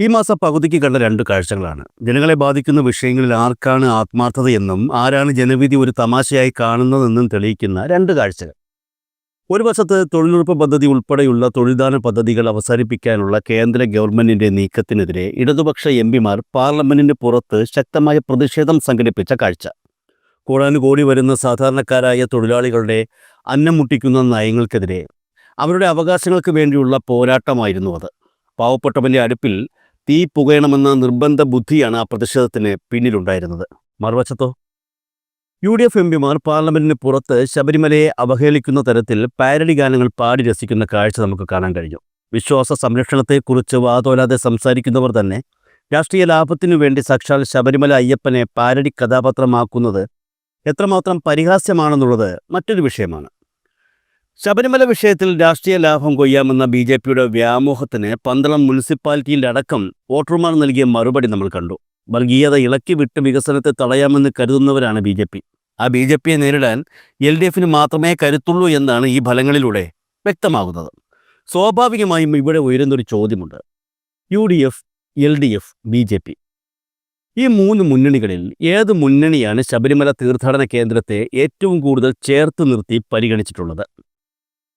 ഈ മാസം പകുതിക്ക് കണ്ട രണ്ട് കാഴ്ചകളാണ്. ജനങ്ങളെ ബാധിക്കുന്ന വിഷയങ്ങളിൽ ആർക്കാണ് ആത്മാർത്ഥതയെന്നും ആരാണ് ജനവിധി ഒരു തമാശയായി കാണുന്നതെന്നും തെളിയിക്കുന്ന രണ്ട് കാഴ്ചകൾ. ഒരു വശത്ത് തൊഴിലുറപ്പ് പദ്ധതി ഉൾപ്പെടെയുള്ള തൊഴിൽദാന പദ്ധതികൾ അവസാനിപ്പിക്കാനുള്ള കേന്ദ്ര ഗവൺമെന്റിന്റെ നീക്കത്തിനെതിരെ ഇടതുപക്ഷ എംപിമാർ പാർലമെന്റിന് പുറത്ത് ശക്തമായ പ്രതിഷേധം സംഘടിപ്പിച്ച കാഴ്ച. കോടാനുകോടി വരുന്ന സാധാരണക്കാരായ തൊഴിലാളികളുടെ അന്നം മുട്ടിക്കുന്ന നയങ്ങൾക്കെതിരെ അവരുടെ അവകാശങ്ങൾക്ക് വേണ്ടിയുള്ള പോരാട്ടമായിരുന്നു അത്. പാവപ്പെട്ടവന്റെ അടുപ്പിൽ തീ പുകയണമെന്ന നിർബന്ധ ബുദ്ധിയാണ് ആ പ്രതിഷേധത്തിന് പിന്നിലുണ്ടായിരുന്നത്. മറുവശത്തോ UDF എംപിമാർ പാർലമെന്റിന് പുറത്ത് ശബരിമലയെ അവഹേളിക്കുന്ന തരത്തിൽ പാരഡി ഗാനങ്ങൾ പാടി രസിക്കുന്ന കാഴ്ച നമുക്ക് കാണാൻ കഴിഞ്ഞു. വിശ്വാസ സംരക്ഷണത്തെക്കുറിച്ച് വാതോലാതെ സംസാരിക്കുന്നവർ തന്നെ രാഷ്ട്രീയ ലാഭത്തിനു വേണ്ടി സാക്ഷാൽ ശബരിമല അയ്യപ്പനെ പാരഡി കഥാപാത്രമാക്കുന്നത് എത്രമാത്രം പരിഹാസ്യമാണെന്നുള്ളത് മറ്റൊരു വിഷയമാണ്. ശബരിമല വിഷയത്തിൽ രാഷ്ട്രീയ ലാഭം കൊയ്യാമെന്ന BJPയുടെ വ്യാമോഹത്തിന് പന്തളം മുനിസിപ്പാലിറ്റിയിലടക്കം വോട്ടർമാർ നൽകിയ മറുപടി നമ്മൾ കണ്ടു. വർഗീയത ഇളക്കി വിട്ട് വികസനത്തെ തടയാമെന്ന് കരുതുന്നവരാണ് BJP. ആ BJPയെ നേരിടാൻ LDFന് മാത്രമേ കരുത്തുള്ളൂ എന്നാണ് ഈ ഫലങ്ങളിലൂടെ വ്യക്തമാകുന്നത്. സ്വാഭാവികമായും ഇവിടെ ഉയരുന്നൊരു ചോദ്യമുണ്ട്. UDF, LDF, BJP ഈ മൂന്ന് മുന്നണികളിൽ ഏത് മുന്നണിയാണ് ശബരിമല തീർത്ഥാടന കേന്ദ്രത്തെ ഏറ്റവും കൂടുതൽ ചേർത്ത് നിർത്തി പരിഗണിച്ചിട്ടുള്ളത്?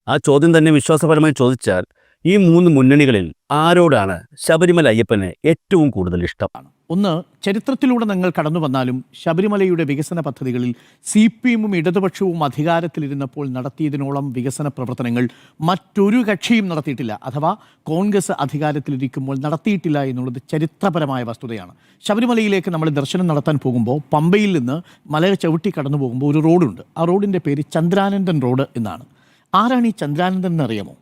ആ ചോദ്യം തന്നെ വിശ്വാസപരമായി ചോദിച്ചാൽ ഈ മൂന്ന് മുന്നണികളിൽ ആരോടാണ് ശബരിമല അയ്യപ്പന് ഏറ്റവും കൂടുതൽ ഇഷ്ടമാണ്? ഒന്ന്, ചരിത്രത്തിലൂടെ നിങ്ങൾ കടന്നു വന്നാലും ശബരിമലയുടെ വികസന പദ്ധതികളിൽ CPMഉം ഇടതുപക്ഷവും അധികാരത്തിലിരുന്നപ്പോൾ നടത്തിയതിനോളം വികസന പ്രവർത്തനങ്ങൾ മറ്റൊരു കക്ഷിയും നടത്തിയിട്ടില്ല. അഥവാ കോൺഗ്രസ് അധികാരത്തിലിരിക്കുമ്പോൾ നടത്തിയിട്ടില്ല എന്നുള്ളത് ചരിത്രപരമായ വസ്തുതയാണ്. ശബരിമലയിലേക്ക് നമ്മൾ ദർശനം നടത്താൻ പോകുമ്പോൾ പമ്പയിൽ നിന്ന് മല ചവിട്ടി കടന്നു പോകുമ്പോൾ ഒരു റോഡുണ്ട്. ആ റോഡിൻ്റെ പേര് ചന്ദ്രാനന്ദൻ റോഡ് എന്നാണ്. ആരാണ് ഈ ചന്ദ്രാനന്ദൻ എന്നറിയാമോ?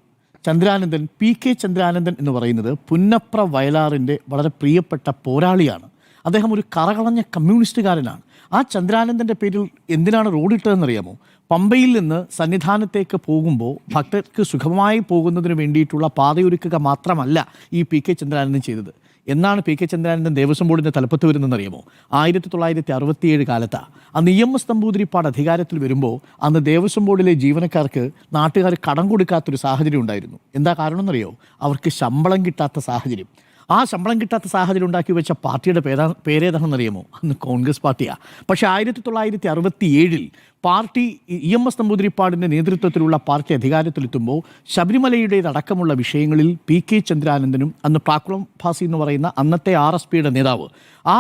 ചന്ദ്രാനന്ദൻ, PK ചന്ദ്രാനന്ദൻ എന്ന് പറയുന്നത് പുന്നപ്ര വയലാറിൻ്റെ വളരെ പ്രിയപ്പെട്ട പോരാളിയാണ്. അദ്ദേഹം ഒരു കറകളഞ്ഞ കമ്മ്യൂണിസ്റ്റുകാരനാണ്. ആ ചന്ദ്രാനന്ദൻ്റെ പേരിൽ എന്തിനാണ് റോഡ് ഇട്ടതെന്നറിയാമോ? പമ്പയിൽ നിന്ന് സന്നിധാനത്തേക്ക് പോകുമ്പോൾ ഭക്തർക്ക് സുഖമായി പോകുന്നതിന് വേണ്ടിയിട്ടുള്ള പാതയൊരുക്കുക മാത്രമല്ല ഈ PK ചന്ദ്രാനന്ദൻ ചെയ്തത്. എന്നാണ് PK ചന്ദ്രാനന്ദൻ ദേവസ്വം ബോർഡിൻ്റെ തലപ്പത്ത് വരുന്നതെന്നറിയാമോ? 1967 കാലത്താണ്. അന്ന് EMS നമ്പൂതിരിപ്പാട് അധികാരത്തിൽ വരുമ്പോൾ അന്ന് ദേവസ്വം ബോർഡിലെ ജീവനക്കാർക്ക് നാട്ടുകാർ കടം കൊടുക്കാത്തൊരു സാഹചര്യം ഉണ്ടായിരുന്നു. എന്താ കാരണം എന്നറിയോ? അവർക്ക് ശമ്പളം കിട്ടാത്ത സാഹചര്യം. ആ ശമ്പളം കിട്ടാത്ത സാഹചര്യം ഉണ്ടാക്കി വെച്ച പാർട്ടിയുടെ പേരേതാണെന്നറിയാമോ? അന്ന് കോൺഗ്രസ് പാർട്ടിയാണ്. പക്ഷേ 1967 പാർട്ടി EMS നമ്പൂതിരിപ്പാടിൻ്റെ നേതൃത്വത്തിലുള്ള പാർട്ടി അധികാരത്തിലെത്തുമ്പോൾ ശബരിമലയുടേതടക്കമുള്ള വിഷയങ്ങളിൽ PK ചന്ദ്രാനന്ദനും അന്ന് പ്രാക്കുളം ഭാസി എന്ന് പറയുന്ന അന്നത്തെ RSPയുടെ നേതാവ്, ആ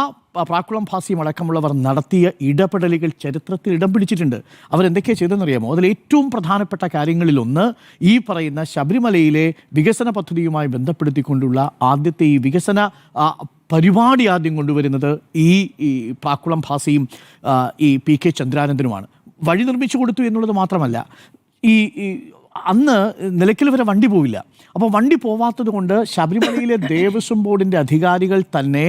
പ്രാക്കുളം ഭാസിയും അടക്കമുള്ളവർ നടത്തിയ ഇടപെടലുകൾ ചരിത്രത്തിൽ ഇടം പിടിച്ചിട്ടുണ്ട്. അവരെന്തൊക്കെയാണ് ചെയ്തതെന്നറിയാമോ? അതിൽ ഏറ്റവും പ്രധാനപ്പെട്ട കാര്യങ്ങളിലൊന്ന് ഈ പറയുന്ന ശബരിമലയിലെ വികസന പദ്ധതിയുമായി ബന്ധപ്പെടുത്തിക്കൊണ്ടുള്ള ആദ്യത്തെ ഈ വികസന പരിപാടി ആദ്യം കൊണ്ടുവരുന്നത് ഈ പ്രാക്കുളം ഭാസിയും ഈ PK ചന്ദ്രാനന്ദനുമാണ്. വഴി നിർമ്മിച്ചു കൊടുത്തു എന്നുള്ളത് മാത്രമല്ല, ഈ അന്ന് നിലയ്ക്കൽ വരെ വണ്ടി പോവില്ല. അപ്പോൾ വണ്ടി പോവാത്തത് കൊണ്ട് ശബരിമലയിലെ ദേവസ്വം ബോർഡിൻ്റെ അധികാരികൾ തന്നെ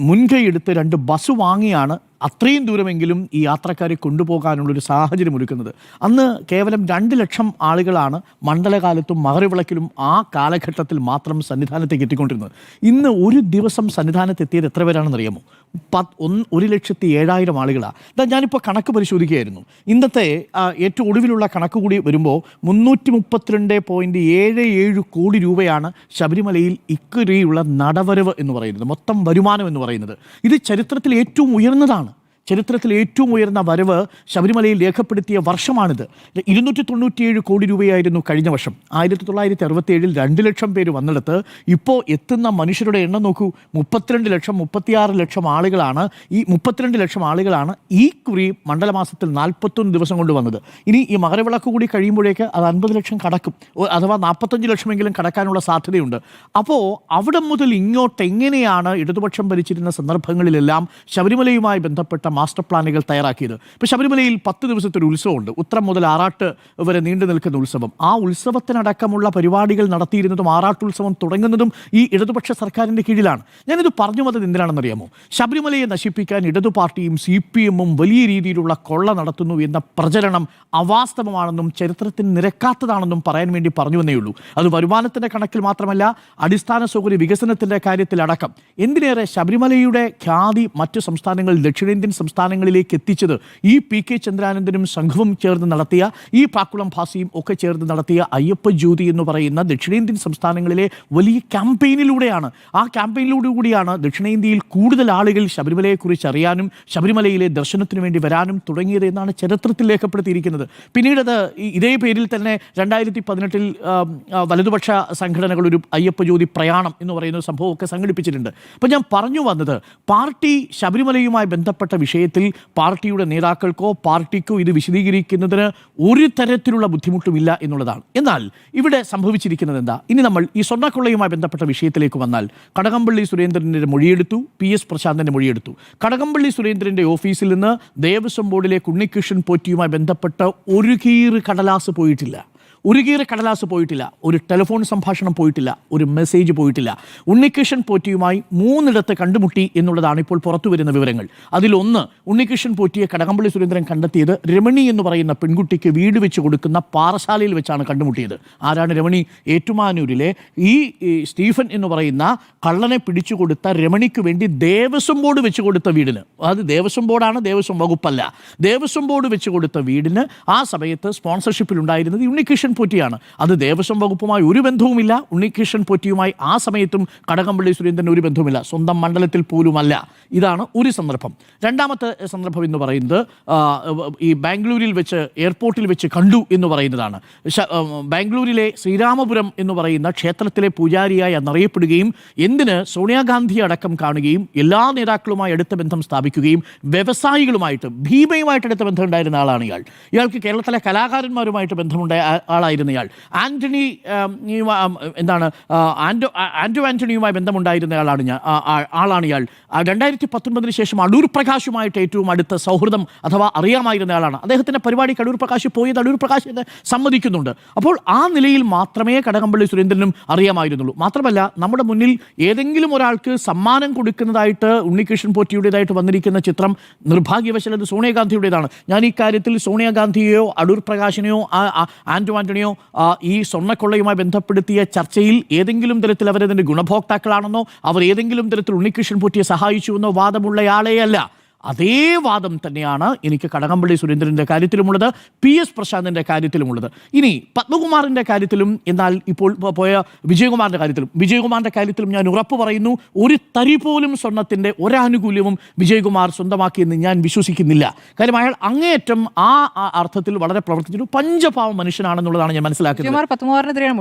മുൻകൈ എടുത്ത് 2 ബസ് വാങ്ങിയാണ് അത്രയും ദൂരമെങ്കിലും ഈ യാത്രക്കാരെ കൊണ്ടുപോകാനുള്ളൊരു സാഹചര്യം ഒരുക്കുന്നത്. അന്ന് കേവലം 2 ലക്ഷം ആളുകളാണ് മണ്ഡലകാലത്തും മകരവിളക്കിലും ആ കാലഘട്ടത്തിൽ മാത്രം സന്നിധാനത്തേക്ക് എത്തിക്കൊണ്ടിരുന്നത്. ഇന്ന് ഒരു ദിവസം സന്നിധാനത്ത് എത്തിയത് എത്ര പേരാണെന്നറിയാമോ? 1,07,000 ആളുകളാണ്. ഞാനിപ്പോൾ കണക്ക് പരിശോധിക്കുകയായിരുന്നു. ഇന്നത്തെ ഏറ്റവും ഒടുവിലുള്ള കണക്ക് കൂടി വരുമ്പോൾ 332.77 കോടി രൂപയാണ് ശബരിമലയിൽ ഇക്കുറിയുള്ള നടവരവ് എന്ന് പറയുന്നത്, മൊത്തം വരുമാനം എന്ന് പറയുന്നത്. ഇത് ചരിത്രത്തിൽ ഏറ്റവും ഉയർന്നതാണ്. ചരിത്രത്തിൽ ഏറ്റവും ഉയർന്ന വരവ് ശബരിമലയിൽ രേഖപ്പെടുത്തിയ വർഷമാണിത്. 297 കോടി രൂപയായിരുന്നു കഴിഞ്ഞ വർഷം. 1967 2 ലക്ഷം പേര് വന്നിടത്ത് ഇപ്പോൾ എത്തുന്ന മനുഷ്യരുടെ എണ്ണം നോക്കൂ. 36 ലക്ഷം ആളുകളാണ്. ഈ 32 ലക്ഷം ആളുകളാണ് ഈ കുറി മണ്ഡലമാസത്തിൽ 41 ദിവസം കൊണ്ട് വന്നത്. ഇനി ഈ മകരവിളക്ക് കൂടി കഴിയുമ്പോഴേക്ക് അത് 50 ലക്ഷം കടക്കും, അഥവാ 45 ലക്ഷമെങ്കിലും കടക്കാനുള്ള സാധ്യതയുണ്ട്. അപ്പോൾ അവിടെ മുതൽ ഇങ്ങോട്ട് എങ്ങനെയാണ് ഇടതുപക്ഷം ഭരിച്ചിരുന്ന സന്ദർഭങ്ങളിലെല്ലാം ശബരിമലയുമായി ബന്ധപ്പെട്ട മാസ്റ്റർ പ്ലാനുകൾ തയ്യാറാക്കിയത്? ഇപ്പോൾ ശബരിമലയിൽ 10 ദിവസത്തെ ഒരു ഉത്സവമുണ്ട്. ഉത്രം മുതൽ ആറാട്ട് വരെ നീണ്ടു നിൽക്കുന്ന ഉത്സവം. ആ ഉത്സവത്തിനടക്കമുള്ള പരിപാടികൾ നടത്തിയിരുന്നതും ആറാട്ടുത്സവം തുടങ്ങുന്നതും ഈ ഇടതുപക്ഷ സർക്കാരിൻ്റെ കീഴിലാണ്. ഞാനിത് പറഞ്ഞു വന്നത് എന്തിനാണെന്നറിയാമോ? ശബരിമലയെ നശിപ്പിക്കാൻ ഇടതു പാർട്ടിയും CPMഉം വലിയ രീതിയിലുള്ള കൊള്ള നടത്തുന്നു എന്ന പ്രചരണം അവാസ്തവമാണെന്നും ചരിത്രത്തിന് നിരക്കാത്തതാണെന്നും പറയാൻ വേണ്ടി പറഞ്ഞു എന്നേ ഉള്ളൂ. അത് വരുമാനത്തിൻ്റെ കണക്കിൽ മാത്രമല്ല, അടിസ്ഥാന സൗകര്യ വികസനത്തിൻ്റെ കാര്യത്തിലടക്കം. എന്തിനേറെ ശബരിമലയുടെ ഖ്യാതി മറ്റു സംസ്ഥാനങ്ങളിൽ, ദക്ഷിണേന്ത്യൻ സംസ്ഥാനങ്ങളിലേക്ക് എത്തിച്ചത് ഈ PK ചന്ദ്രാനന്ദനും സംഘവും ചേർന്ന് നടത്തിയ, ഈ പാക്കുളം ഭാസിയും ഒക്കെ ചേർന്ന് നടത്തിയ അയ്യപ്പ ജ്യോതി എന്ന് പറയുന്ന ദക്ഷിണേന്ത്യൻ സംസ്ഥാനങ്ങളിലെ വലിയ ക്യാമ്പയിനിലൂടെയാണ്. ആ ക്യാമ്പയിനിലൂടെയാണ് ദക്ഷിണേന്ത്യയിൽ കൂടുതൽ ആളുകൾ ശബരിമലയെക്കുറിച്ച് അറിയാനും ശബരിമലയിലെ ദർശനത്തിന് വേണ്ടി വരാനും തുടങ്ങിയത് എന്നാണ് ചരിത്രത്തിൽ രേഖപ്പെടുത്തിയിരിക്കുന്നത്. പിന്നീടത് ഇതേ പേരിൽ തന്നെ 2018 വലതുപക്ഷ സംഘടനകൾ ഒരു അയ്യപ്പ ജ്യോതി പ്രയാണം എന്ന് പറയുന്ന സംഭവമൊക്കെ സംഘടിപ്പിച്ചിട്ടുണ്ട്. അപ്പം ഞാൻ പറഞ്ഞു വന്നത്, പാർട്ടി ശബരിമലയുമായി ബന്ധപ്പെട്ട വിഷയത്തിൽ പാർട്ടിയുടെ നേതാക്കൾക്കോ പാർട്ടിക്കോ ഇത് വിശദീകരിക്കുന്നതിന് ഒരു തരത്തിലുള്ള ബുദ്ധിമുട്ടുമില്ല എന്നുള്ളതാണ്. എന്നാൽ ഇവിടെ സംഭവിച്ചിരിക്കുന്നത് എന്താ? ഇനി നമ്മൾ ഈ സ്വർണ്ണക്കൊള്ളയുമായി ബന്ധപ്പെട്ട വിഷയത്തിലേക്ക് വന്നാൽ, കടകംപള്ളി സുരേന്ദ്രൻ്റെ മൊഴിയെടുത്തു, PS പ്രശാന്തൻ്റെ മൊഴിയെടുത്തു. കടകംപള്ളി സുരേന്ദ്രൻ്റെ ഓഫീസിൽ നിന്ന് ദേവസ്വം ബോർഡിലെ ഉണ്ണികൃഷ്ണൻ പോറ്റിയുമായി ബന്ധപ്പെട്ട ഒരു കീറ് കടലാസ് പോയിട്ടില്ല. ഒരു ടെലിഫോൺ സംഭാഷണം പോയിട്ടില്ല, ഒരു മെസ്സേജ് പോയിട്ടില്ല. ഉണ്ണികൃഷ്ണൻ പോറ്റിയുമായി 3 ഇടത്ത് കണ്ടുമുട്ടി എന്നുള്ളതാണ് ഇപ്പോൾ പുറത്തു വരുന്ന വിവരങ്ങൾ. അതിലൊന്ന്, ഉണ്ണികൃഷ്ണൻ പോറ്റിയെ കടകംപള്ളി സുരേന്ദ്രൻ കണ്ടെത്തിയത് രമണി എന്ന് പറയുന്ന പെൺകുട്ടിക്ക് വീട് വെച്ച് കൊടുക്കുന്ന പാറശാലയിൽ വെച്ചാണ് കണ്ടുമുട്ടിയത്. ആരാണ് രമണി? ഏറ്റുമാനൂരിലെ ഈ സ്റ്റീഫൻ എന്ന് പറയുന്ന കള്ളനെ പിടിച്ചു കൊടുത്ത രമണിക്ക് വേണ്ടി ദേവസ്വം ബോർഡ് വെച്ച് കൊടുത്ത വീടിന്, അത് ദേവസ്വം ബോർഡാണ്, ദേവസ്വം വകുപ്പല്ല, ദേവസ്വം ബോർഡ് വെച്ച് കൊടുത്ത വീടിന് ആ സമയത്ത് സ്പോൺസർഷിപ്പിൽ ഉണ്ടായിരുന്നത് ഉണ്ണികൃഷ്ണൻ പോറ്റിയാണ്. അത് ദേവസ്വം വകുപ്പുമായി ഒരു ബന്ധവുമില്ല. ഉണ്ണികൃഷ്ണൻ പോറ്റിയുമായി ആ സമയത്തും കടകംപള്ളി സുരേന്ദ്രൻ ഒരു ബന്ധവുമില്ല, സ്വന്തം മണ്ഡലത്തിൽ പോലുമല്ല. ഇതാണ് ഒരു സന്ദർഭം. രണ്ടാമത്തെ സന്ദർഭം എന്ന് പറയുന്നത് ഈ ബാംഗ്ലൂരിൽ വെച്ച്, എയർപോർട്ടിൽ വെച്ച് കണ്ടു എന്ന് പറയുന്നതാണ്. ബാംഗ്ലൂരിലെ ശ്രീരാമപുരം എന്ന് പറയുന്ന ക്ഷേത്രത്തിലെ പൂജാരിയായി എന്നറിയപ്പെടുകയും എന്തിന് സോണിയാഗാന്ധി അടക്കം കാണുകയും എല്ലാ നേതാക്കളുമായി അടുത്ത ബന്ധം സ്ഥാപിക്കുകയും വ്യവസായികളുമായിട്ട് ഭീമയുമായിട്ട് അടുത്ത ബന്ധം ഉണ്ടായിരുന്ന ആളാണ് ഇയാൾ. ഇയാൾക്ക് കേരളത്തിലെ കലാകാരന്മാരുമായിട്ട് ബന്ധമുണ്ടായ ആളായിരുന്നയാൾ. ആന്റണിയുമായി ബന്ധമുണ്ടായിരുന്ന ആളാണ് ഇയാൾ. 2019 ശേഷം അടൂർ പ്രകാശുമായിട്ട് ഏറ്റവും അടുത്ത സൗഹൃദം അഥവാ അറിയാമായിരുന്ന ആളാണ്. അദ്ദേഹത്തിൻ്റെ പരിപാടിക്ക് അടൂർ പ്രകാശ് പോയത് അടൂർ പ്രകാശ് എന്ന് സമ്മതിക്കുന്നുണ്ട്. അപ്പോൾ ആ നിലയിൽ മാത്രമേ കടകംപള്ളി സുരേന്ദ്രനും അറിയാമായിരുന്നുള്ളൂ. മാത്രമല്ല, നമ്മുടെ മുന്നിൽ ഏതെങ്കിലും ഒരാൾക്ക് സമ്മാനം കൊടുക്കുന്നതായിട്ട് ഉണ്ണികൃഷ്ണൻ പോറ്റിയുടേതായിട്ട് വന്നിരിക്കുന്ന ചിത്രം നിർഭാഗ്യവശാൽ അത് സോണിയാഗാന്ധിയുടേതാണ്. ഞാൻ ഈ കാര്യത്തിൽ സോണിയാഗാന്ധിയെയോ അടൂർ പ്രകാശിനെയോ ആന്റണിയോ ഈ സ്വർണ്ണക്കൊള്ളയുമായി ബന്ധപ്പെടുത്തിയ ചർച്ചയിൽ ഏതെങ്കിലും തരത്തിൽ അവരതിൻ്റെ ഗുണഭോക്താക്കളാണെന്നോ അവർ ഏതെങ്കിലും തരത്തിൽ ഉണ്ണികൃഷ്ണൻ പോറ്റിയെ സഹായിച്ചുവെന്നോ വാദമുള്ളയാളെയല്ല. അതേ വാദം തന്നെയാണ് എനിക്ക് കടകംപള്ളി സുരേന്ദ്രൻ്റെ കാര്യത്തിലുമുള്ളത്, PS പ്രശാന്തിൻ്റെ കാര്യത്തിലുമുള്ളത്. ഇനി പത്മകുമാറിൻ്റെ കാര്യത്തിലും, എന്നാൽ ഇപ്പോൾ പോയ വിജയകുമാറിൻ്റെ കാര്യത്തിലും ഞാൻ ഉറപ്പ് പറയുന്നു, ഒരു തരി പോലും സ്വർണത്തിൻ്റെ ഒരാനുകൂല്യവും വിജയകുമാർ സ്വന്തമാക്കിയെന്ന് ഞാൻ വിശ്വസിക്കുന്നില്ല. കാര്യം അയാൾ അങ്ങേയറ്റം ആ അർത്ഥത്തിൽ വളരെ പ്രവർത്തിച്ചൊരു പഞ്ചപാവ മനുഷ്യനാണെന്നുള്ളതാണ് ഞാൻ മനസ്സിലാക്കുന്നത്.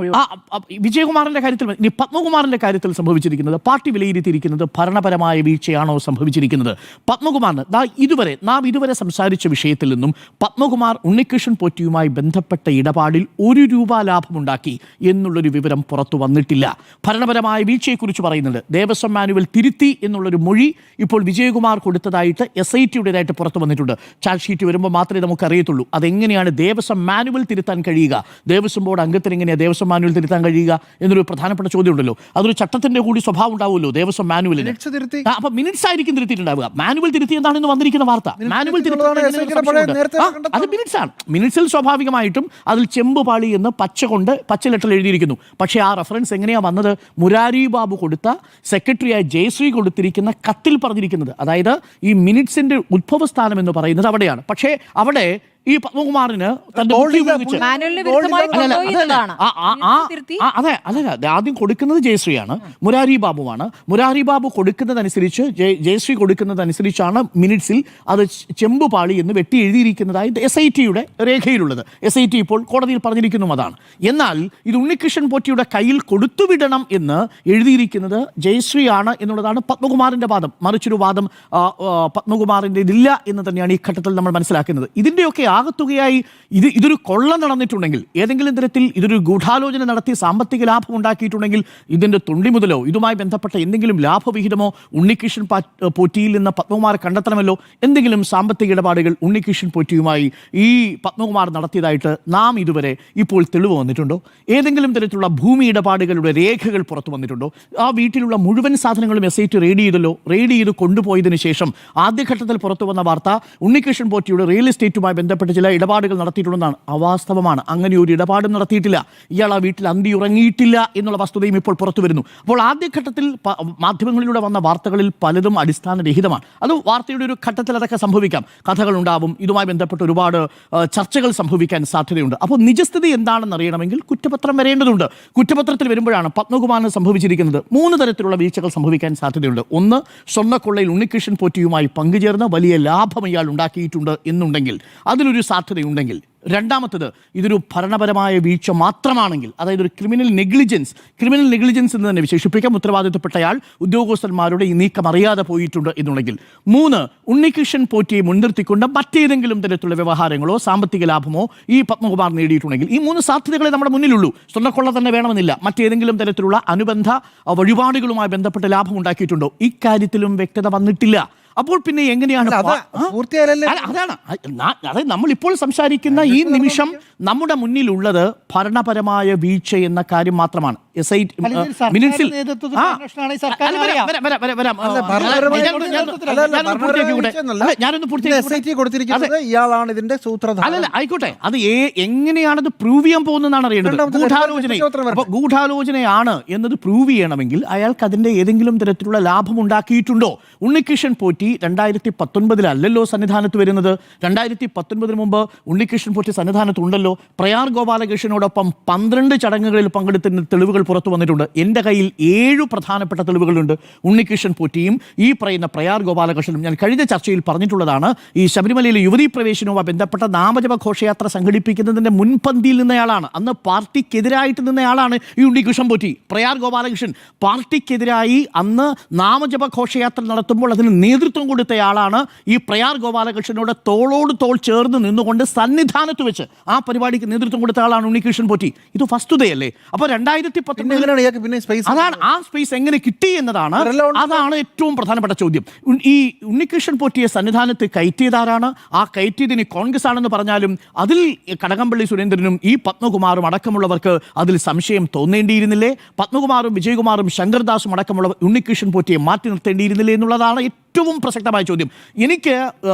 വിജയകുമാറിൻ്റെ കാര്യത്തിൽ, ഇനി പത്മകുമാറിൻ്റെ കാര്യത്തിൽ സംഭവിച്ചിരിക്കുന്നത്, പാർട്ടി വിലയിരുത്തിയിരിക്കുന്നത് ഭരണപരമായ വീഴ്ചയാണോ സംഭവിച്ചിരിക്കുന്നത്? പത്മകുമാർ നാം ഇതുവരെ സംസാരിച്ച വിഷയത്തിൽ നിന്നും പത്മകുമാർ ഉണ്ണികൃഷ്ണൻ പോറ്റിയുമായി ബന്ധപ്പെട്ട ഇടപാടിൽ 1 രൂപ ലാഭമുണ്ടാക്കി എന്നുള്ളൊരു വിവരം പുറത്തു വന്നിട്ടില്ല. ഭരണപരമായ വീഴ്ചയെക്കുറിച്ച് പറയുന്നുണ്ട്. ദേവസ്വം മാനുവൽ തിരുത്തി എന്നുള്ളൊരു മൊഴി ഇപ്പോൾ വിജയകുമാർ കൊടുത്തതായിട്ട് SITയുടേതായിട്ട് പുറത്തു വന്നിട്ടുണ്ട്. ചാർജ് ഷീറ്റ് വരുമ്പോൾ മാത്രമേ നമുക്ക് അറിയത്തുള്ളൂ അതെങ്ങനെയാണ് ദേവസ്വം മാനുവൽ തിരുത്താൻ കഴിയുക, ദേവസ്വം ബോർഡ് അംഗത്തിന് എങ്ങനെയാണ് ദേവസ്വം മാനുവൽ തിരുത്താൻ കഴിയുക എന്നൊരു പ്രധാനപ്പെട്ട ചോദ്യം ഉണ്ടല്ലോ. അതൊരു ചട്ടത്തിന്റെ കൂടി സ്വഭാവം ഉണ്ടാവുമല്ലോ ദേവസ്വം മാനുവലിന്. അപ്പോൾ മിനിറ്റ്സ് ആയിരിക്കും തിരുത്തിയിട്ടുണ്ടാവുക. മാനുവൽ തിരുത്തി എന്താണെന്ന് വന്നിരിക്കുന്ന വാർത്ത, മാനുവൽ അത് മിനിറ്റ്സ് ആണ്. മിനിറ്റ്സിൽ സ്വാഭാവികമായിട്ടും അതിൽ ചെമ്പുപാളി എന്ന് പച്ച ലെറ്ററിൽ എഴുതിയിരിക്കുന്നു. പക്ഷേ ആ റെഫറൻസ് എങ്ങനെയാണ് വന്നത്? മുരാരി ബാബു കൊടുത്ത സെക്രട്ടറിയായ ജയശ്രീ കൊടുത്തിരിക്കുന്ന കത്തിൽ പറഞ്ഞിരിക്കുന്നത്, അതായത് ഈ മിനിറ്റ്സിന്റെ ഉത്ഭവസ്ഥാനം എന്ന് പറയുന്നത് അവിടെയാണ്. പക്ഷേ അവിടെ ഈ പത്മകുമാറിന് ആദ്യം കൊടുക്കുന്നത് ജയശ്രീയാണ്, മുരാരി ബാബുവാണ്. മുരാരി ബാബു കൊടുക്കുന്നതനുസരിച്ച് ജയശ്രീ കൊടുക്കുന്നതനുസരിച്ചാണ് മിനിറ്റ്സിൽ അത് ചെമ്പുപാളി എന്ന് വെട്ടി എഴുതിയിരിക്കുന്നതായി SITയുടെ രേഖയിലുള്ളത്. SIT ഇപ്പോൾ കോടതിയിൽ പറഞ്ഞിരിക്കുന്നു അതാണ്. എന്നാൽ ഇത് ഉണ്ണികൃഷ്ണൻ പോറ്റിയുടെ കയ്യിൽ കൊടുത്തുവിടണം എന്ന് എഴുതിയിരിക്കുന്നത് ജയശ്രീ ആണ് എന്നുള്ളതാണ് പത്മകുമാറിന്റെ വാദം. മറിച്ചൊരു വാദം പത്മകുമാറിൻ്റെ ഇതില്ല എന്ന് തന്നെയാണ് ഈ ഘട്ടത്തിൽ നമ്മൾ മനസ്സിലാക്കുന്നത്. ഇതിൻ്റെയൊക്കെ ആകത്തുകയായി ഇതൊരു കൊള്ള നടന്നിട്ടുണ്ടെങ്കിൽ, ഏതെങ്കിലും തരത്തിൽ ഇതൊരു ഗൂഢാലോചന നടത്തി സാമ്പത്തിക ലാഭം ഉണ്ടാക്കിയിട്ടുണ്ടെങ്കിൽ, ഇതിൻ്റെ തൊണ്ടി മുതലോ ഇതുമായി ബന്ധപ്പെട്ട എന്തെങ്കിലും ലാഭവിഹിതമോ ഉണ്ണികൃഷ്ണൻ പോറ്റിയിൽ നിന്ന് പത്മകുമാർ കണ്ടെത്തണമല്ലോ. എന്തെങ്കിലും സാമ്പത്തിക ഇടപാടുകൾ ഉണ്ണികൃഷ്ണൻ പോറ്റിയുമായി ഈ പത്മകുമാർ നടത്തിയതായിട്ട് നാം ഇതുവരെ ഇപ്പോൾ തെളിവ് വന്നിട്ടുണ്ടോ? ഏതെങ്കിലും തരത്തിലുള്ള ഭൂമി ഇടപാടുകളുടെ രേഖകൾ പുറത്തു വന്നിട്ടുണ്ടോ? ആ വീട്ടിലുള്ള മുഴുവൻ സാധനങ്ങളും SIT റെയ്ഡ് ചെയ്തല്ലോ. റെയ്ഡ് ചെയ്ത് കൊണ്ടുപോയതിനു ശേഷം ആദ്യഘട്ടത്തിൽ പുറത്തു വന്ന വാർത്ത ഉണ്ണികൃഷ്ണൻ പോറ്റിയുടെ റിയൽ എസ്റ്റേറ്റുമായി ബന്ധപ്പെട്ട ബന്ധപ്പെട്ട് ചില ഇടപാടുകൾ നടത്തിയിട്ടുണ്ടെന്നാണ്. അവാസ്തവമാണ്. അങ്ങനെ ഒരു ഇടപാടും നടത്തിയിട്ടില്ല. ഇയാൾ ആ വീട്ടിൽ അന്തി ഉറങ്ങിയിട്ടില്ല എന്നുള്ള വസ്തുതയും ഇപ്പോൾ പുറത്തു വരുന്നു. അപ്പോൾ ആദ്യഘട്ടത്തിൽ മാധ്യമങ്ങളിലൂടെ വന്ന വാർത്തകളിൽ പലതും അടിസ്ഥാനരഹിതമാണ്. അത് വാർത്തയുടെ ഒരു ഘട്ടത്തിൽ അതൊക്കെ സംഭവിക്കാം. കഥകളുണ്ടാവും. ഇതുമായി ബന്ധപ്പെട്ട് ഒരുപാട് ചർച്ചകൾ സംഭവിക്കാൻ സാധ്യതയുണ്ട്. അപ്പോൾ നിജസ്ഥിതി എന്താണെന്ന് അറിയണമെങ്കിൽ കുറ്റപത്രം വരേണ്ടതുണ്ട്. കുറ്റപത്രത്തിൽ വരുമ്പോഴാണ് പത്മകുമാറിന് സംഭവിച്ചിരിക്കുന്നത് 3 തരത്തിലുള്ള വീഴ്ചകൾ സംഭവിക്കാൻ സാധ്യതയുണ്ട്. ഒന്ന്, സ്വർണ്ണക്കൊള്ളയിൽ ഉണ്ണികൃഷ്ണൻ പോറ്റിയുമായി പങ്കുചേർന്ന് വലിയ ലാഭം ഇയാൾ ഉണ്ടാക്കിയിട്ടുണ്ട് എന്നുണ്ടെങ്കിൽ, അതിലൊരു സാധ്യതയുണ്ടെങ്കിൽ. രണ്ടാമത്തത്, ഇതൊരു ഭരണപരമായ വീഴ്ച മാത്രമാണെങ്കിൽ, അതായത് ഒരു ക്രിമിനൽ നെഗ്ലിജൻസ് എന്ന് തന്നെ വിശേഷിപ്പിക്കാം, ഉത്തരവാദിത്തപ്പെട്ടയാൾ ഉദ്യോഗസ്ഥന്മാരുടെ ഈ നീക്കം അറിയാതെ പോയിട്ടുണ്ട് എന്നുണ്ടെങ്കിൽ. 3, ഉണ്ണികൃഷ്ണൻ പോറ്റിയെ മുൻനിർത്തിക്കൊണ്ട് മറ്റേതെങ്കിലും തരത്തിലുള്ള വ്യവഹാരങ്ങളോ സാമ്പത്തിക ലാഭമോ ഈ പത്മകുമാർ നേടിയിട്ടുണ്ടെങ്കിൽ. ഈ 3 സാധ്യതകളെ നമ്മുടെ മുന്നിലുള്ളൂ. സ്വർണ്ണക്കൊള്ള തന്നെ വേണമെന്നില്ല. മറ്റേതെങ്കിലും തരത്തിലുള്ള അനുബന്ധ വഴിപാടുകളുമായി ബന്ധപ്പെട്ട് ലാഭം ഉണ്ടാക്കിയിട്ടുണ്ടോ? ഇക്കാര്യത്തിലും വ്യക്തത വന്നിട്ടില്ല. അപ്പോൾ പിന്നെ എങ്ങനെയാണ് അതാണ് അതായത് നമ്മൾ ഇപ്പോൾ സംസാരിക്കുന്ന ഈ നിമിഷം നമ്മുടെ മുന്നിലുള്ളത് ഭരണപരമായ വീഴ്ച എന്ന കാര്യം മാത്രമാണ്. ആയിക്കോട്ടെ, അത് എങ്ങനെയാണത് പ്രൂവ് ചെയ്യാൻ പോകുന്നതാണ് അറിയേണ്ടത്. ഗൂഢാലോചനയാണ് എന്നത് പ്രൂവ് ചെയ്യണമെങ്കിൽ അയാൾക്ക് അതിന്റെ ഏതെങ്കിലും തരത്തിലുള്ള ലാഭം ഉണ്ടാക്കിയിട്ടുണ്ടോ? ഉണ്ണികൃഷ്ണൻ പോറ്റി 2019 സന്നിധാനത്ത് വരുന്നത്. 2019 മുമ്പ് ഉണ്ണികൃഷ്ണൻ പോറ്റി സന്നിധാനത്ത് ഉണ്ടല്ലോ. പ്രയാർ ഗോപാലകൃഷ്ണനോടൊപ്പം 12 ചടങ്ങുകളിൽ പങ്കെടുത്തതിന് തെളിവുകൾ പുറത്തു വന്നിട്ടുണ്ട്. എൻ്റെ കയ്യിൽ 7 പ്രധാനപ്പെട്ട തെളിവുകളുണ്ട്. ഉണ്ണികൃഷ്ണൻ പോറ്റിയും ഈ പറയുന്ന പ്രയാർ ഗോപാലകൃഷ്ണനും. ഞാൻ കഴിഞ്ഞ ചർച്ചയിൽ പറഞ്ഞിട്ടുള്ളതാണ്, ഈ ശബരിമലയിലെ യുവതീ പ്രവേശനവുമായി ബന്ധപ്പെട്ട നാമജപ ഘോഷയാത്ര സംഘടിപ്പിക്കുന്നതിൻ്റെ മുൻപന്തിയിൽ നിന്നയാളാണ്. അന്ന് പാർട്ടിക്കെതിരായിട്ട് നിന്നയാളാണ് ഈ ഉണ്ണികൃഷ്ണൻ പോറ്റി. പ്രയാർ ഗോപാലകൃഷ്ണൻ പാർട്ടിക്കെതിരായി അന്ന് നാമജപ ഘോഷയാത്ര നടത്തുമ്പോൾ അതിന് നേതൃത്വം കൊടുത്തയാളാണ്. ഈ പ്രയാർ ഗോപാലകൃഷ്ണനോട് തോളോട് തോൾ ചേർന്ന് നിന്നുകൊണ്ട് സന്നിധാനത്ത് വെച്ച് ആ പരിപാടിക്ക് നേതൃത്വം കൊടുത്ത ആളാണ് ഉണ്ണികൃഷ്ണൻ പോറ്റി. ഇത് വസ്തുതയല്ലേ? അപ്പോൾ 2019 അതാണ് ആ സ്പേസ് എങ്ങനെ കിട്ടി എന്നതാണ്, അതാണ് ഏറ്റവും പ്രധാനപ്പെട്ട ചോദ്യം. ഈ ഉണ്ണികൃഷ്ണൻ പോറ്റിയെ സന്നിധാനത്ത് കയറ്റിയതാരാണ്? ആ കയറ്റിയതിന് കോൺഗ്രസ് ആണെന്ന് പറഞ്ഞാലും അതിൽ കടകംപള്ളി സുരേന്ദ്രനും ഈ പത്മകുമാറും അടക്കമുള്ളവർക്ക് അതിൽ സംശയം തോന്നേണ്ടിയിരുന്നില്ലേ? പത്മകുമാറും വിജയകുമാറും ശങ്കർദാസും അടക്കമുള്ളവർ ഉണ്ണികൃഷ്ണൻ പോറ്റിയെ മാറ്റി നിർത്തേണ്ടിയിരുന്നില്ലേ എന്നുള്ളതാണ് ഏറ്റവും പ്രസക്തമായ ചോദ്യം. എനിക്ക്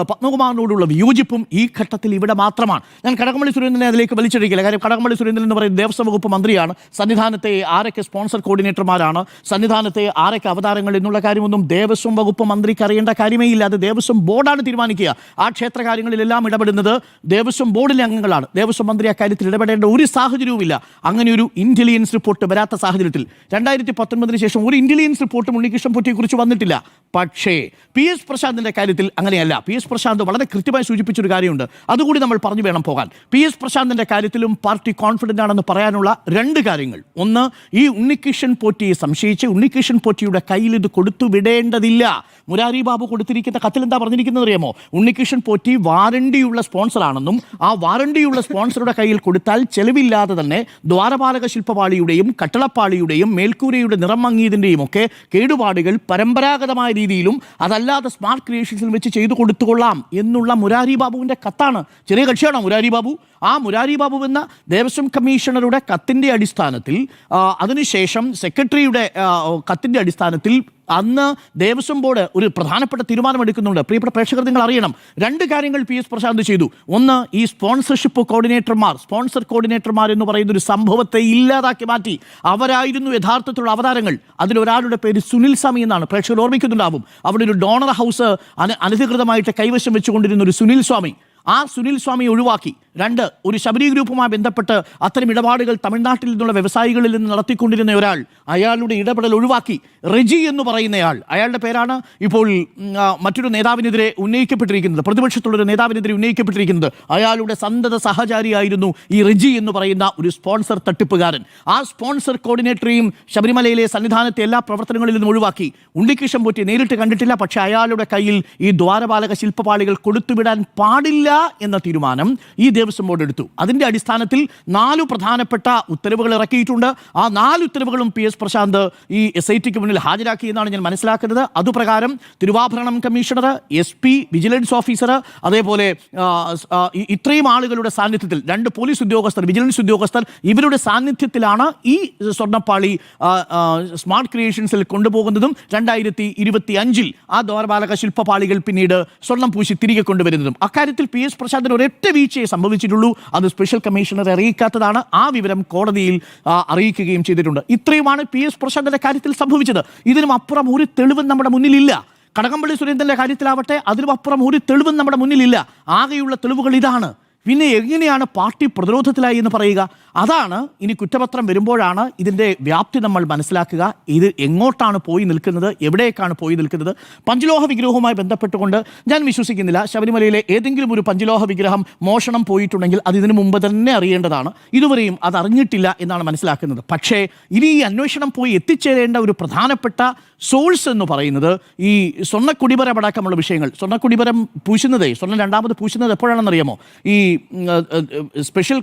പത്മകുമാറിനോടുള്ള വിയോജിപ്പും ഈ ഘട്ടത്തിൽ ഇവിടെ മാത്രമാണ്. ഞാൻ കടകംപള്ളി സുരേന്ദ്രനെ അതിലേക്ക് വലിച്ചെടുക്കില്ല. കാര്യം കടകംപള്ളി സുരേന്ദ്രൻ എന്ന് പറയുന്നത് ദേവസ്വം വകുപ്പ് മന്ത്രിയാണ്. സന്നിധാനത്തെ ആരൊക്കെ സ്പോൺസർ കോർഡിനേറ്റർമാരാണ്, സന്നിധാനത്തെ ആരൊക്കെ അവതാരങ്ങൾ എന്നുള്ള കാര്യമൊന്നും ദേവസ്വം വകുപ്പ് മന്ത്രിക്ക് അറിയേണ്ട കാര്യമേ ഇല്ല. അത് ദേവസ്വം ബോർഡാണ് തീരുമാനിക്കുക. ആ ക്ഷേത്ര കാര്യങ്ങളിലെല്ലാം ഇടപെടുന്നത് ദേവസ്വം ബോർഡിലെ അംഗങ്ങളാണ്. ദേവസ്വം മന്ത്രി അക്കാര്യത്തിൽ ഇടപെടേണ്ട ഒരു സാഹചര്യവുമില്ല. അങ്ങനെ ഒരു ഇന്റലിജൻസ് റിപ്പോർട്ട് വരാത്ത സാഹചര്യത്തിൽ 2019 ശേഷം ഒരു ഇന്റലിജൻസ് റിപ്പോർട്ടും ഉണ്ണികൃഷ്ണൻ പോറ്റിയെക്കുറിച്ച് വന്നിട്ടില്ല. പക്ഷേ PS പ്രശാന്തിന്റെ കാര്യത്തിൽ അങ്ങനെയല്ല. PS പ്രശാന്ത് വളരെ കൃത്യമായി സൂചിപ്പിച്ചൊരു കാര്യമുണ്ട്. അതുകൂടി നമ്മൾ പറഞ്ഞു വേണം പോകാൻ. PS പ്രശാന്തിന്റെ കാര്യത്തിലും പാർട്ടി കോൺഫിഡന്റ് ആണെന്ന് പറയാനുള്ള 2 കാര്യങ്ങൾ. ഒന്ന്, ഈ ഉണ്ണികൃഷ്ണൻ പോറ്റിയെ സംശയിച്ച് ഉണ്ണികൃഷ്ണൻ പോറ്റിയുടെ കയ്യിൽ ഇത് കൊടുത്തു വിടേണ്ടതില്ല. മുരാരി ബാബു കൊടുത്തിരിക്കുന്ന കത്തിൽ എന്താ പറഞ്ഞിരിക്കുന്നത് അറിയാമോ? ഉണ്ണികൃഷ്ണൻ പോറ്റി വാറണ്ടിയുള്ള സ്പോൺസറാണെന്നും ആ വാറണ്ടിയുള്ള സ്പോൺസറുടെ കയ്യിൽ കൊടുത്താൽ ചെലവില്ലാതെ തന്നെ ദ്വാരപാലക ശില്പപാളിയുടെയും കട്ടളപ്പാളിയുടെയും മേൽക്കൂരയുടെ നിറം മങ്ങിയതിൻ്റെയും ഒക്കെ കേടുപാടുകൾ പരമ്പരാഗതമായ രീതിയിലും അതല്ലാതെ സ്മാർട്ട് ക്രിയേഷൻസിൽ വെച്ച് ചെയ്തു കൊടുത്തുകൊള്ളാം എന്നുള്ള മുരാരി ബാബുവിൻ്റെ കത്താണ്. ചെറിയ കക്ഷിയാണോ മുരാരി ബാബു? ആ മുരാരി ബാബു എന്ന ദേവസ്വം കമ്മീഷണറുടെ കത്തിൻ്റെ അടിസ്ഥാനത്തിൽ, അതിനുശേഷം സെക്രട്ടറിയുടെ കത്തിൻ്റെ അടിസ്ഥാനത്തിൽ അന്ന് ദേവസ്വം ബോർഡ് ഒരു പ്രധാനപ്പെട്ട തീരുമാനമെടുക്കുന്നുണ്ട്. പ്രിയപ്പെട്ട പ്രേക്ഷകർ, നിങ്ങൾ അറിയണം, 2 കാര്യങ്ങൾ PS പ്രശാന്ത് ചെയ്തു. ഒന്ന്, ഈ സ്പോൺസർ കോർഡിനേറ്റർമാർ എന്ന് പറയുന്ന ഒരു സംഭവത്തെ ഇല്ലാതാക്കി മാറ്റി. അവരായിരുന്നു യഥാർത്ഥത്തിലുള്ള അവതാരങ്ങൾ. അതിലൊരാളുടെ പേര് സുനിൽ സ്വാമി എന്നാണ്. പ്രേക്ഷകർ ഓർമ്മിക്കുന്നുണ്ടാവും. അവിടെ ഒരു ഡോണർ ഹൗസ് അനധികൃതമായിട്ട് കൈവശം വെച്ചുകൊണ്ടിരുന്ന ഒരു സുനിൽ സ്വാമി. ആ സുനിൽ സ്വാമി ഒഴിവാക്കി. 2, ഒരു ശബരി ഗ്രൂപ്പുമായി ബന്ധപ്പെട്ട് അത്തരം ഇടപാടുകൾ തമിഴ്നാട്ടിൽ നിന്നുള്ള വ്യവസായികളിൽ നിന്ന് നടത്തിക്കൊണ്ടിരുന്ന ഒരാൾ, അയാളുടെ ഇടപെടൽ ഒഴിവാക്കി. റെജി എന്ന് പറയുന്നയാൾ, അയാളുടെ പേരാണ് ഇപ്പോൾ മറ്റൊരു നേതാവിനെതിരെ ഉന്നയിക്കപ്പെട്ടിരിക്കുന്നത്, പ്രതിപക്ഷത്തുള്ളൊരു നേതാവിനെതിരെ ഉന്നയിക്കപ്പെട്ടിരിക്കുന്നത്. അയാളുടെ സന്തത സഹചാരിയായിരുന്നു ഈ റെജി എന്ന് പറയുന്ന ഒരു സ്പോൺസർ തട്ടിപ്പുകാരൻ. ആ സ്പോൺസർ കോർഡിനേറ്ററെയും ശബരിമലയിലെ സന്നിധാനത്തെ എല്ലാ പ്രവർത്തനങ്ങളിൽ നിന്നും ഒഴിവാക്കി. ഉണ്ണികൃഷ്ണൻ പോറ്റി നേരിട്ട് കണ്ടിട്ടില്ല, പക്ഷേ അയാളുടെ കയ്യിൽ ഈ ദ്വാരപാലക ശില്പപാളികൾ കൊടുത്തുവിടാൻ പാടില്ല എന്ന തീരുമാനം ഈ ദേവസ്വം ബോർഡ് എടുത്തു. അതിൻ്റെ അടിസ്ഥാനത്തിൽ 4 പ്രധാനപ്പെട്ട ഉത്തരവുകൾ ഇറക്കിയിട്ടുണ്ട്. ആ 4 ഉത്തരവുകളും PS പ്രശാന്ത് ഈ SITക്ക് മുന്നിൽ ഹാജരാക്കി എന്നാണ് ഞാൻ മനസ്സിലാക്കുന്നത്. അതുപ്രകാരം തിരുവാഭരണം കമ്മീഷണർ, SP, വിജിലൻസ് ഓഫീസർ, അതേപോലെ ഇത്രയും ആളുകളുടെ സാന്നിധ്യത്തിൽ 2 പോലീസ് ഉദ്യോഗസ്ഥർ, വിജിലൻസ് ഉദ്യോഗസ്ഥർ, ഇവരുടെ സാന്നിധ്യത്തിലാണ് ഈ സ്വർണ്ണപ്പാളി സ്മാർട്ട് ക്രിയേഷൻസിൽ കൊണ്ടുപോകുന്നതും 2025 ആ ദ്വാരപാലക ശില്പപാളികൾ പിന്നീട് സ്വർണം പൂശി തിരികെ കൊണ്ടുവരുന്നതും. അക്കാര്യത്തിൽ PS എസ് പ്രശാന്തിന് ഒരൊറ്റ വീഴ്ചയെ സംഭവിച്ചിട്ടുള്ളൂ. അത് സ്പെഷ്യൽ കമ്മീഷണറെ അറിയിക്കാത്തതാണ്. ആ വിവരം കോടതിയിൽ അറിയിക്കുകയും ചെയ്തിട്ടുണ്ട്. ഇത്രയുമാണ് പി എസ് പ്രശാന്തിന്റെ കാര്യത്തിൽ സംഭവിച്ചത്. ഇതിനും അപ്പുറം ഒരു തെളിവും നമ്മുടെ മുന്നിലില്ല. കടകംപള്ളി സുരേന്ദ്രന്റെ കാര്യത്തിലാവട്ടെ അതിനും അപ്പുറം ഒരു തെളിവും നമ്മുടെ മുന്നിലില്ല. ആകെയുള്ള തെളിവുകൾ ഇതാണ്. പിന്നെ എങ്ങനെയാണ് പാർട്ടി പ്രതിരോധത്തിലായി എന്ന് പറയുക? അതാണ് ഇനി കുറ്റപത്രം വരുമ്പോഴാണ് ഇതിൻ്റെ വ്യാപ്തി നമ്മൾ മനസ്സിലാക്കുക. ഇത് എങ്ങോട്ടാണ് പോയി നിൽക്കുന്നത്, എവിടേക്കാണ് പോയി നിൽക്കുന്നത്. പഞ്ചലോഹ വിഗ്രഹവുമായി ബന്ധപ്പെട്ടുകൊണ്ട് ഞാൻ വിശ്വസിക്കുന്നില്ല ശബരിമലയിലെ ഏതെങ്കിലും ഒരു പഞ്ചലോഹ വിഗ്രഹം മോഷണം പോയിട്ടുണ്ടെങ്കിൽ അത് ഇതിനു മുമ്പ് തന്നെ അറിയേണ്ടതാണ്. ഇതുവരെയും അത് അറിഞ്ഞിട്ടില്ല എന്നാണ് മനസ്സിലാക്കുന്നത്. പക്ഷേ ഇനി ഈ അന്വേഷണം പോയി എത്തിച്ചേരേണ്ട ഒരു പ്രധാനപ്പെട്ട സോഴ്സ് എന്ന് പറയുന്നത് ഈ സ്വർണ്ണക്കുടിമരം അടക്കമുള്ള വിഷയങ്ങൾ. സ്വർണ്ണക്കുടിമരം പൂശുന്നതേ, സ്വർണ്ണം രണ്ടാമത് പൂശുന്നത് എപ്പോഴാണെന്നറിയാമോ? ഈ സ്പെഷ്യൽ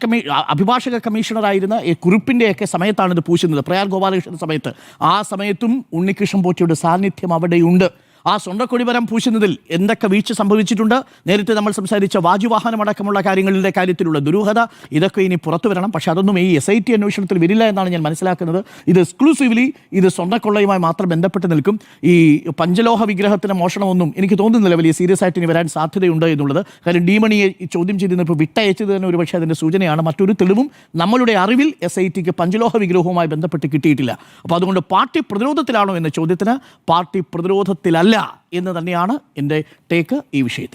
അഭിഭാഷക കമ്മീഷണറായിരുന്ന ഈ കുറിപ്പിൻ്റെയൊക്കെ സമയത്താണ് ഇത് പൂശുന്നത്, പ്രയാർ ഗോപാലകൃഷ്ണൻ സമയത്ത്. ആ സമയത്തും ഉണ്ണികൃഷ്ണൻ പോറ്റിയുടെ സാന്നിധ്യം അവിടെയുണ്ട്. ആ സ്വർണ്ണക്കൊടിമരം പൂശുന്നതിൽ എന്തൊക്കെ വീഴ്ച സംഭവിച്ചിട്ടുണ്ട്, നേരത്തെ നമ്മൾ സംസാരിച്ച വാജുവാഹനം അടക്കമുള്ള കാര്യങ്ങളുടെ കാര്യത്തിലുള്ള ദുരൂഹത, ഇതൊക്കെ ഇനി പുറത്തു വരണം. പക്ഷെ അതൊന്നും ഈ SIT അന്വേഷണത്തിൽ വരില്ല എന്നാണ് ഞാൻ മനസ്സിലാക്കുന്നത്. ഇത് എക്സ്ക്ലൂസീവ്ലി ഇത് സ്വർണ്ണക്കൊള്ളയുമായി മാത്രം ബന്ധപ്പെട്ട് നിൽക്കും. ഈ പഞ്ചലോഹ വിഗ്രഹത്തിന് മോഷണമൊന്നും എനിക്ക് തോന്നുന്നില്ല വലിയ സീരിയസ് ആയിട്ട് ഇനി വരാൻ സാധ്യതയുണ്ട് എന്നുള്ളത്. കാര്യം ഡീമണിയെ ചോദ്യം ചെയ്തിരുന്നപ്പോൾ വിട്ടയച്ചത് തന്നെ ഒരു പക്ഷേ അതിൻ്റെ സൂചനയാണ്. മറ്റൊരു തെളിവും നമ്മളുടെ അറിവിൽ SITക്ക് പഞ്ചലോഹ വിഗ്രഹവുമായി ബന്ധപ്പെട്ട് കിട്ടിയിട്ടില്ല. അപ്പോൾ അതുകൊണ്ട് പാർട്ടി പ്രതിരോധത്തിലാണോ എന്ന ചോദ്യത്തിന് പാർട്ടി പ്രതിരോധത്തിലല്ല എന്ന് തന്നെയാണ് എൻ്റെ ടേക്ക് ഈ വിഷയത്തിൽ.